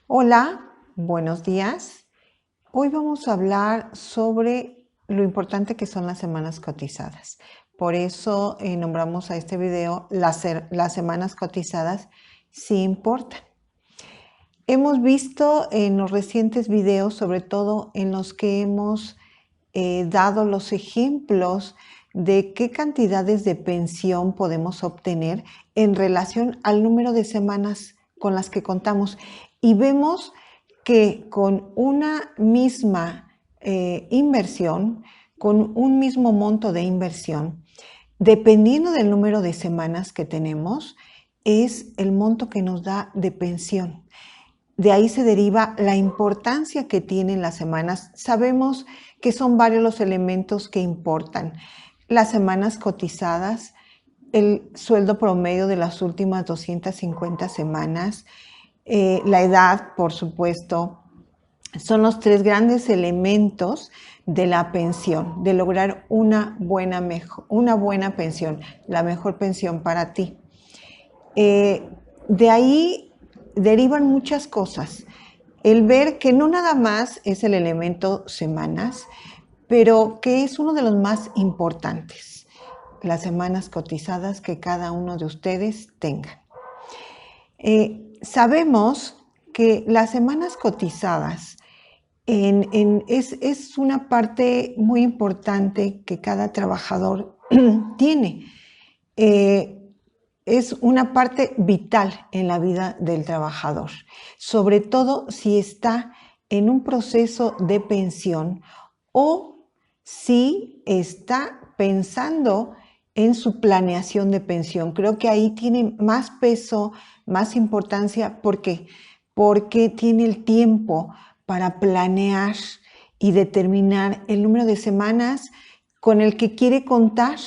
Hola, buenos días. Hoy vamos a hablar sobre lo importante que son las semanas cotizadas. Por eso nombramos a este video las semanas cotizadas sí importan. Hemos visto en los recientes videos, sobre todo en los que hemos dado los ejemplos de qué cantidades de pensión podemos obtener en relación al número de semanas con las que contamos. Y vemos que con una misma inversión, con un mismo monto de inversión, dependiendo del número de semanas que tenemos, es el monto que nos da de pensión. De ahí se deriva la importancia que tienen las semanas. Sabemos que son varios los elementos que importan. Las semanas cotizadas, el sueldo promedio de las últimas 250 semanas, la edad, por supuesto, son los tres grandes elementos de la pensión, de lograr una buena pensión, la mejor pensión para ti. De ahí derivan muchas cosas. El ver que no nada más es el elemento semanas, pero que es uno de los más importantes, las semanas cotizadas que cada uno de ustedes tengan. Sabemos que las semanas cotizadas es una parte muy importante que cada trabajador tiene. Es una parte vital en la vida del trabajador, sobre todo si está en un proceso de pensión o si está pensando en su planeación de pensión. Creo que ahí tiene más peso, más importancia. ¿Por qué? Porque tiene el tiempo para planear y determinar el número de semanas con el que quiere contar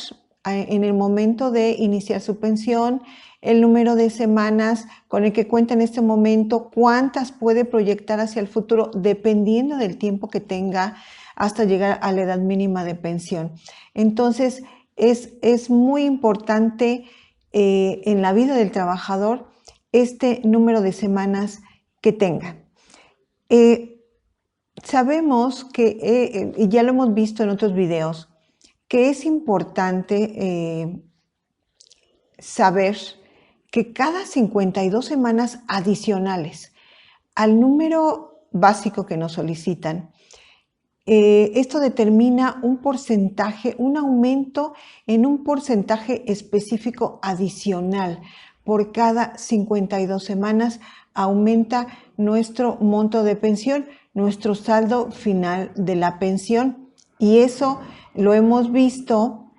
en el momento de iniciar su pensión, el número de semanas con el que cuenta en este momento, cuántas puede proyectar hacia el futuro, dependiendo del tiempo que tenga hasta llegar a la edad mínima de pensión. Entonces, es muy importante en la vida del trabajador este número de semanas que tenga. Sabemos que, y ya lo hemos visto en otros videos, que es importante saber que cada 52 semanas adicionales al número básico que nos solicitan, esto determina un porcentaje, un aumento en un porcentaje específico adicional. Por cada 52 semanas aumenta nuestro monto de pensión, nuestro saldo final de la pensión. Y eso lo hemos visto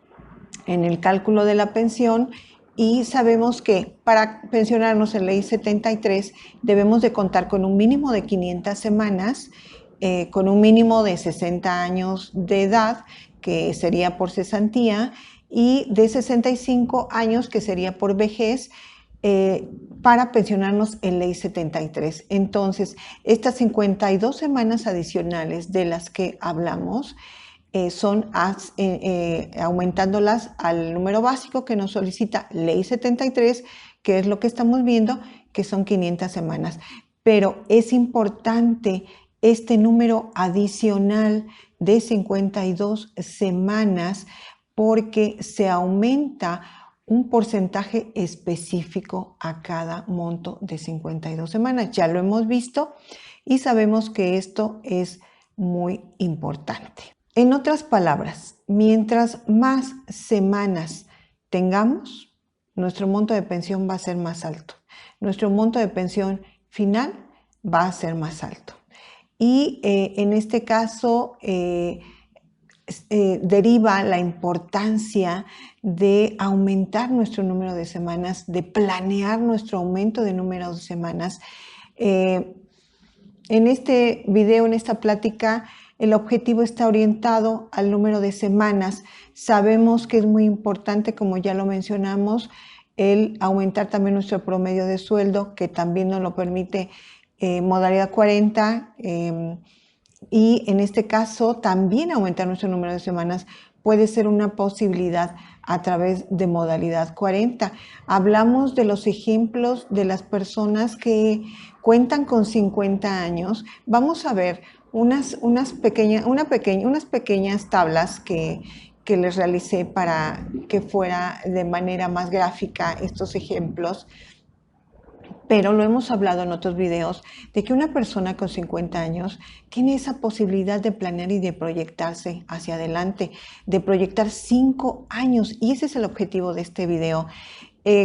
en el cálculo de la pensión y sabemos que para pensionarnos en ley 73 debemos de contar con un mínimo de 500 semanas, con un mínimo de 60 años de edad, que sería por cesantía, y de 65 años, que sería por vejez, para pensionarnos en ley 73. Entonces, estas 52 semanas adicionales de las que hablamos son aumentándolas al número básico que nos solicita ley 73, que es lo que estamos viendo, que son 500 semanas. Pero es importante este número adicional de 52 semanas porque se aumenta un porcentaje específico a cada monto de 52 semanas. Ya lo hemos visto y sabemos que esto es muy importante. En otras palabras, mientras más semanas tengamos, nuestro monto de pensión va a ser más alto. Nuestro monto de pensión final va a ser más alto. Y en este caso deriva la importancia de aumentar nuestro número de semanas, de planear nuestro aumento de número de semanas. En este video, en esta plática, el objetivo está orientado al número de semanas. Sabemos que es muy importante, como ya lo mencionamos, el aumentar también nuestro promedio de sueldo, que también nos lo permite modalidad 40, y en este caso también aumentar nuestro número de semanas puede ser una posibilidad a través de modalidad 40. Hablamos de los ejemplos de las personas que cuentan con 50 años. Vamos a ver unas pequeñas tablas que les realicé para que fuera de manera más gráfica estos ejemplos. Pero lo hemos hablado en otros videos, de que una persona con 50 años tiene esa posibilidad de planear y de proyectarse hacia adelante, de proyectar 5 años. Y ese es el objetivo de este video.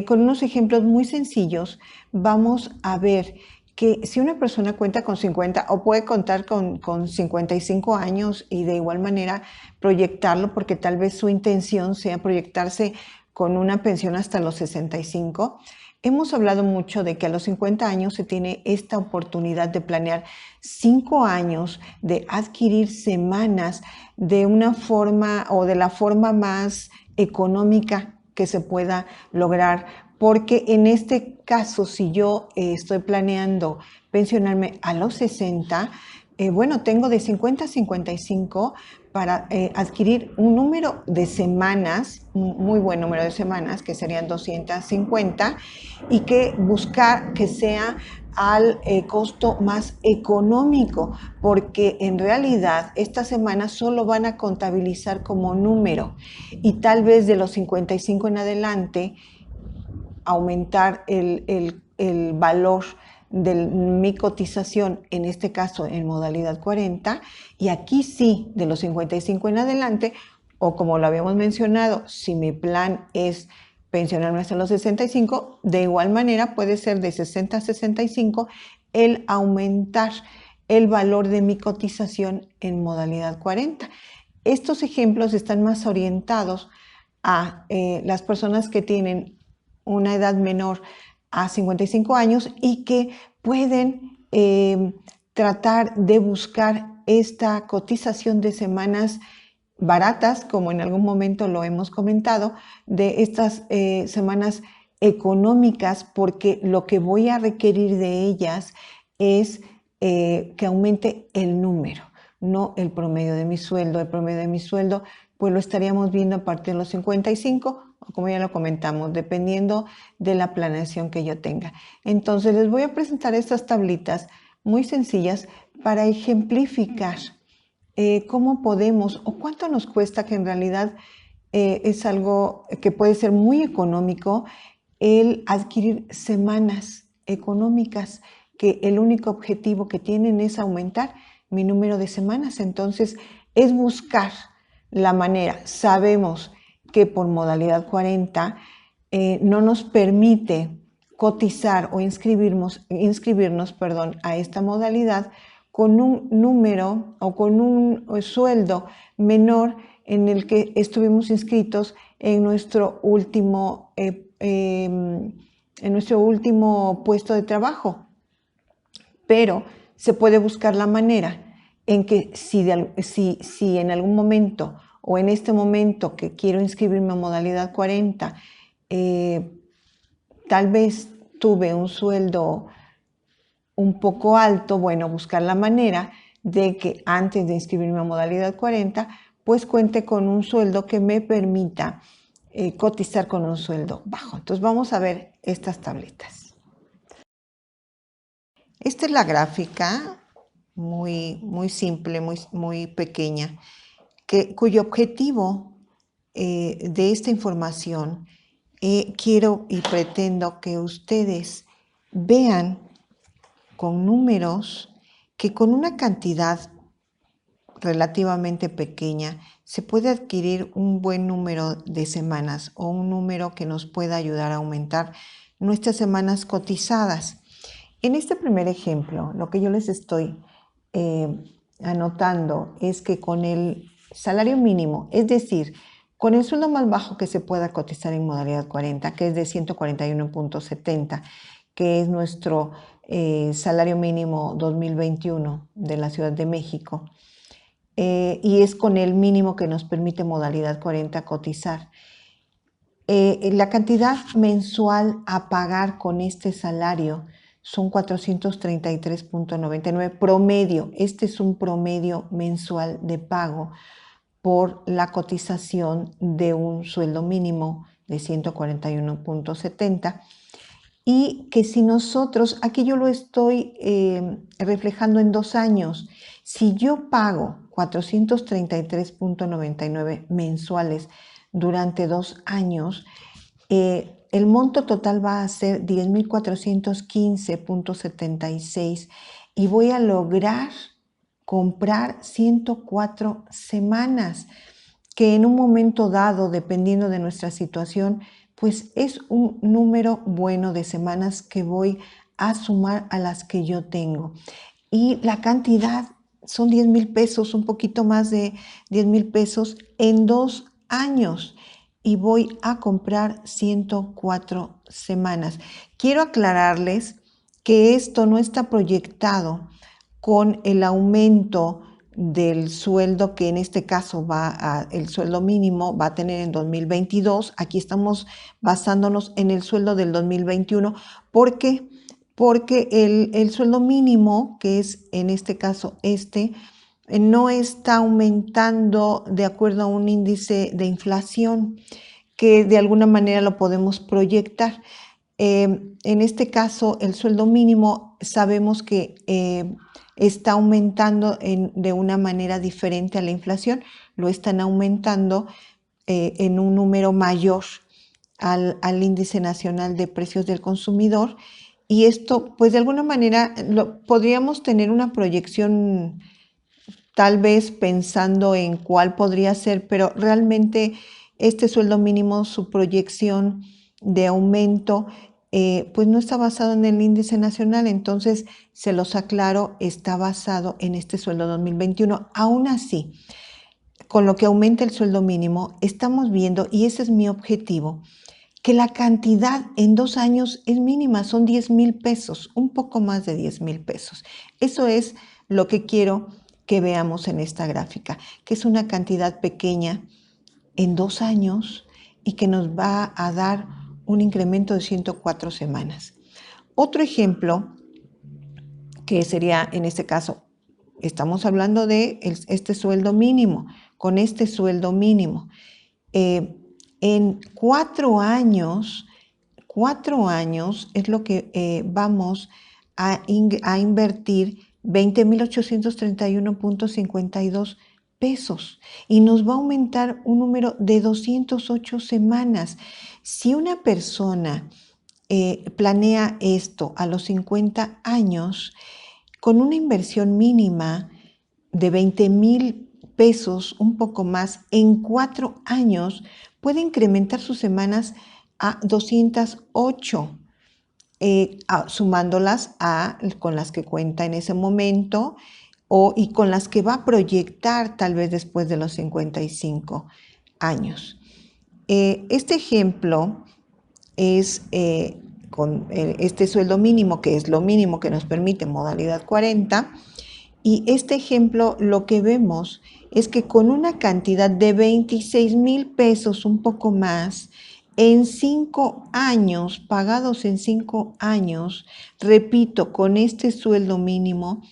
Con unos ejemplos muy sencillos, vamos a ver que si una persona cuenta con 50 o puede contar con 55 años y de igual manera proyectarlo, porque tal vez su intención sea proyectarse con una pensión hasta los 65. Hemos hablado mucho de que a los 50 años se tiene esta oportunidad de planear 5 años, de adquirir semanas de una forma o de la forma más económica que se pueda lograr, porque en este caso, si yo estoy planeando pensionarme a los 60, bueno, tengo de 50 a 55 para adquirir un número de semanas, un muy buen número de semanas, que serían 250, y que buscar que sea al costo más económico, porque en realidad estas semanas solo van a contabilizar como número y tal vez de los 55 en adelante aumentar el valor de mi cotización, en este caso en modalidad 40, y aquí sí, de los 55 en adelante, o como lo habíamos mencionado, si mi plan es pensionarme hasta los 65, de igual manera puede ser de 60 a 65 el aumentar el valor de mi cotización en modalidad 40. Estos ejemplos están más orientados a las personas que tienen una edad menor a 55 años y que pueden tratar de buscar esta cotización de semanas baratas, como en algún momento lo hemos comentado, de estas semanas económicas, porque lo que voy a requerir de ellas es que aumente el número, no el promedio de mi sueldo. El promedio de mi sueldo pues lo estaríamos viendo a partir de los 55, o como ya lo comentamos, dependiendo de la planeación que yo tenga. Entonces les voy a presentar estas tablitas muy sencillas para ejemplificar cómo podemos o cuánto nos cuesta, que en realidad es algo que puede ser muy económico, el adquirir semanas económicas, que el único objetivo que tienen es aumentar mi número de semanas. Entonces es buscar la manera. Sabemos que por modalidad 40 no nos permite cotizar o inscribirnos a esta modalidad con un número o con un sueldo menor en el que estuvimos inscritos en nuestro último puesto de trabajo. Pero se puede buscar la manera en que si en algún momento o en este momento que quiero inscribirme a modalidad 40, tal vez tuve un sueldo un poco alto, bueno, buscar la manera de que antes de inscribirme a modalidad 40, pues cuente con un sueldo que me permita cotizar con un sueldo bajo. Entonces vamos a ver estas tabletas. Esta es la gráfica, muy simple, muy pequeña, cuyo objetivo de esta información quiero y pretendo que ustedes vean con números que con una cantidad relativamente pequeña se puede adquirir un buen número de semanas o un número que nos pueda ayudar a aumentar nuestras semanas cotizadas. En este primer ejemplo, lo que yo les estoy anotando es que con el salario mínimo, es decir, con el sueldo más bajo que se pueda cotizar en modalidad 40, que es de 141.70, que es nuestro salario mínimo 2021 de la Ciudad de México, y es con el mínimo que nos permite modalidad 40 cotizar. La cantidad mensual a pagar con este salario son 433.99 promedio. Este es un promedio mensual de pago por la cotización de un sueldo mínimo de 141.70. Y que si nosotros, aquí yo lo estoy reflejando en 2 años, si yo pago 433.99 mensuales durante 2 años, el monto total va a ser 10.415.76 y voy a lograr comprar 104 semanas, que en un momento dado, dependiendo de nuestra situación, pues es un número bueno de semanas que voy a sumar a las que yo tengo. Y la cantidad son 10,000 pesos, un poquito más de 10,000 pesos en 2 años. Y voy a comprar 104 semanas. Quiero aclararles que esto no está proyectado con el aumento del sueldo que en este caso el sueldo mínimo va a tener en 2022. Aquí estamos basándonos en el sueldo del 2021. ¿Por qué? Porque el sueldo mínimo, que es en este caso no está aumentando de acuerdo a un índice de inflación que de alguna manera lo podemos proyectar. En este caso, el sueldo mínimo sabemos que está aumentando de una manera diferente a la inflación, lo están aumentando en un número mayor al índice nacional de precios del consumidor, y esto, pues de alguna manera, podríamos tener una proyección tal vez pensando en cuál podría ser, pero realmente este sueldo mínimo, su proyección de aumento, pues no está basado en el índice nacional. Entonces, se los aclaro, está basado en este sueldo 2021. Aún así, con lo que aumenta el sueldo mínimo, estamos viendo, y ese es mi objetivo, que la cantidad en 2 años es mínima, son 10,000 pesos, un poco más de 10,000 pesos. Eso es lo que quiero que veamos en esta gráfica, que es una cantidad pequeña en 2 años y que nos va a dar un incremento de 104 semanas. Otro ejemplo, que sería en este caso, estamos hablando de este sueldo mínimo, con este sueldo mínimo. En 4 años es lo que vamos a invertir 20,831.52 pesos y nos va a aumentar un número de 208 semanas. Si una persona planea esto a los 50 años, con una inversión mínima de 20,000 pesos, un poco más, en 4 años, puede incrementar sus semanas a 208, sumándolas con las que cuenta en ese momento y con las que va a proyectar tal vez después de los 55 años. Este ejemplo es con este sueldo mínimo, que es lo mínimo que nos permite modalidad 40, y este ejemplo lo que vemos es que con una cantidad de 26,000 pesos, un poco más, en 5 años, pagados en 5 años, repito, con este sueldo mínimo,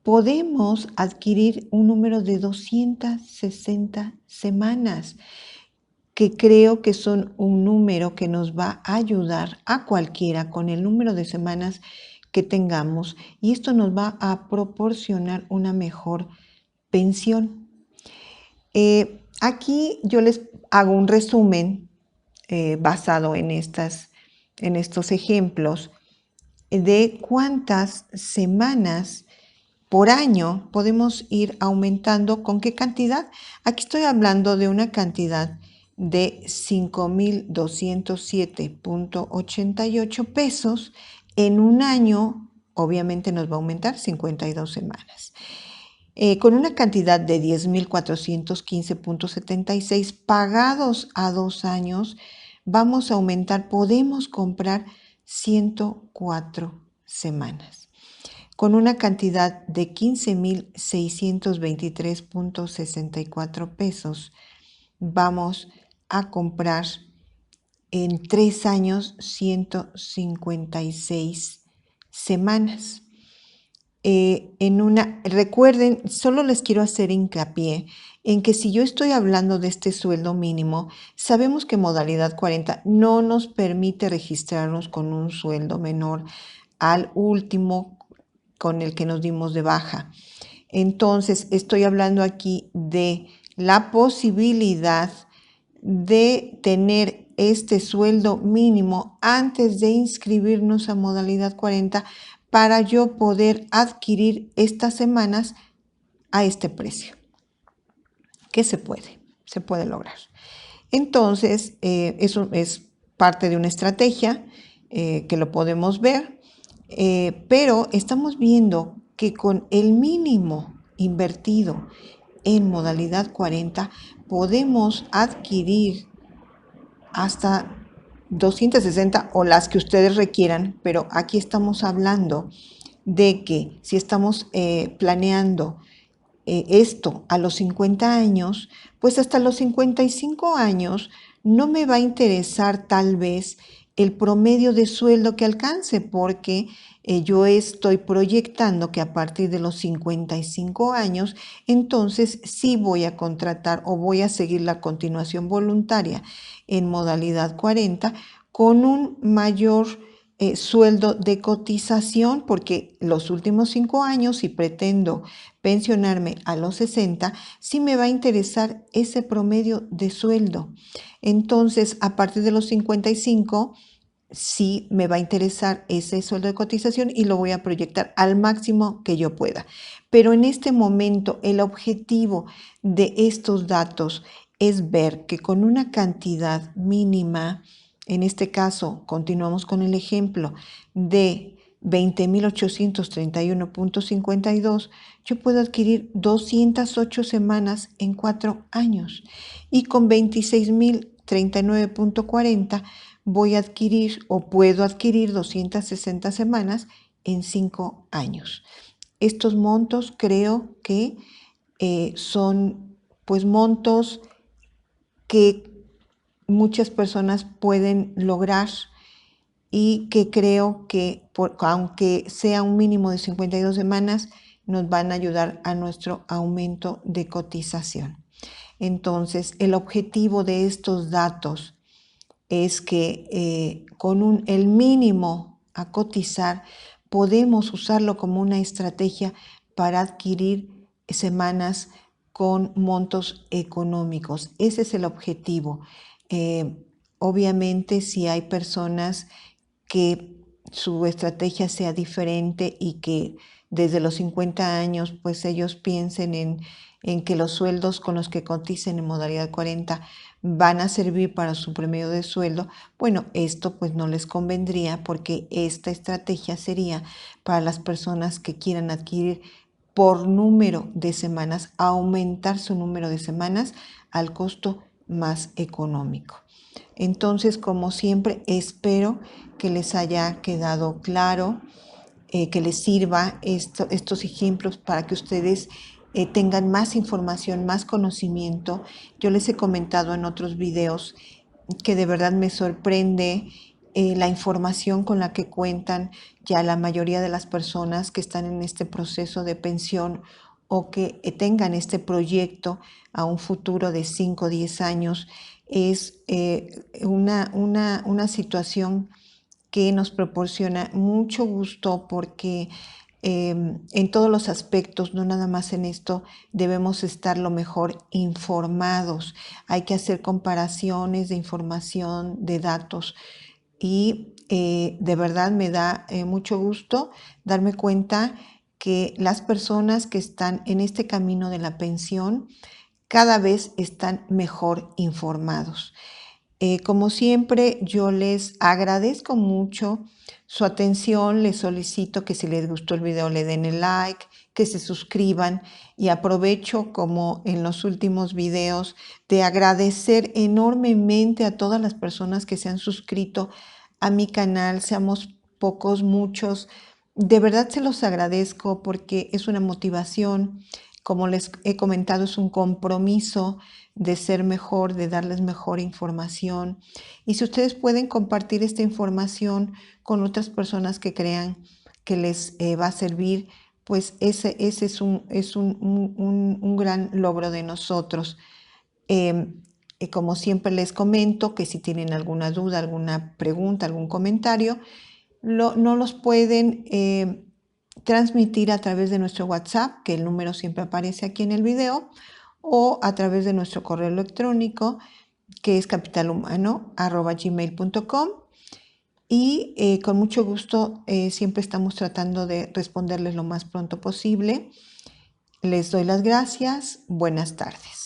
podemos adquirir un número de 260 semanas, que creo que son un número que nos va a ayudar a cualquiera con el número de semanas que tengamos, y esto nos va a proporcionar una mejor pensión. Aquí yo les hago un resumen basado en estos ejemplos de cuántas semanas por año podemos ir aumentando, con qué cantidad. Aquí estoy hablando de una cantidad de 5,207.88 pesos. En un año, obviamente nos va a aumentar 52 semanas. Con una cantidad de 10,415.76 pagados a 2 años, vamos a aumentar, podemos comprar 104 semanas. Con una cantidad de 15,623.64 pesos, vamos a comprar en 3 años 156 semanas. Recuerden, solo les quiero hacer hincapié en que si yo estoy hablando de este sueldo mínimo, sabemos que modalidad 40 no nos permite registrarnos con un sueldo menor al último con el que nos dimos de baja. Entonces, estoy hablando aquí de la posibilidad de tener este sueldo mínimo antes de inscribirnos a modalidad 40 para yo poder adquirir estas semanas a este precio. ¿Qué se puede lograr. Entonces, eso es parte de una estrategia que lo podemos ver, pero estamos viendo que con el mínimo invertido en modalidad 40 podemos adquirir hasta 260 o las que ustedes requieran, pero aquí estamos hablando de que si estamos planeando esto a los 50 años, pues hasta los 55 años no me va a interesar tal vez el promedio de sueldo que alcance, porque yo estoy proyectando que a partir de los 55 años, entonces sí voy a contratar o voy a seguir la continuación voluntaria en modalidad 40 con un mayor sueldo de cotización, porque los últimos 5 años, si pretendo pensionarme a los 60, sí me va a interesar ese promedio de sueldo. Entonces, a partir de los 55, sí me va a interesar ese sueldo de cotización y lo voy a proyectar al máximo que yo pueda. Pero en este momento, el objetivo de estos datos es ver que con una cantidad mínima, en este caso, continuamos con el ejemplo de 20.831.52, yo puedo adquirir 208 semanas en 4 años y con 26.039.40 voy a adquirir o puedo adquirir 260 semanas en 5 años. Estos montos creo que son pues montos que muchas personas pueden lograr y que creo que aunque sea un mínimo de 52 semanas, nos van a ayudar a nuestro aumento de cotización. Entonces, el objetivo de estos datos es que con el mínimo a cotizar podemos usarlo como una estrategia para adquirir semanas con montos económicos. Ese es el objetivo. Obviamente, si hay personas que su estrategia sea diferente y que desde los 50 años pues ellos piensen en que los sueldos con los que coticen en modalidad 40 van a servir para su promedio de sueldo, bueno, esto pues no les convendría porque esta estrategia sería para las personas que quieran adquirir por número de semanas, aumentar su número de semanas al costo más económico. Entonces, como siempre, espero que les haya quedado claro, que les sirva estos ejemplos para que ustedes tengan más información, más conocimiento. Yo les he comentado en otros videos que de verdad me sorprende la información con la que cuentan ya la mayoría de las personas que están en este proceso de pensión o que tengan este proyecto a un futuro de 5 o 10 años. Es una situación que nos proporciona mucho gusto porque en todos los aspectos, no nada más en esto, debemos estar lo mejor informados. Hay que hacer comparaciones de información, de datos y de verdad me da mucho gusto darme cuenta que las personas que están en este camino de la pensión cada vez están mejor informados. Como siempre, yo les agradezco mucho su atención, les solicito que si les gustó el video le den el like, que se suscriban y aprovecho como en los últimos videos de agradecer enormemente a todas las personas que se han suscrito a mi canal, seamos pocos, muchos. De verdad se los agradezco porque es una motivación, como les he comentado, es un compromiso de ser mejor, de darles mejor información. Y si ustedes pueden compartir esta información con otras personas que crean que les va a servir, pues ese es un gran logro de nosotros. Como siempre les comento que si tienen alguna duda, alguna pregunta, algún comentario, no los pueden transmitir a través de nuestro WhatsApp, que el número siempre aparece aquí en el video, o a través de nuestro correo electrónico, que es capitalhumano@gmail.com. Y con mucho gusto siempre estamos tratando de responderles lo más pronto posible. Les doy las gracias. Buenas tardes.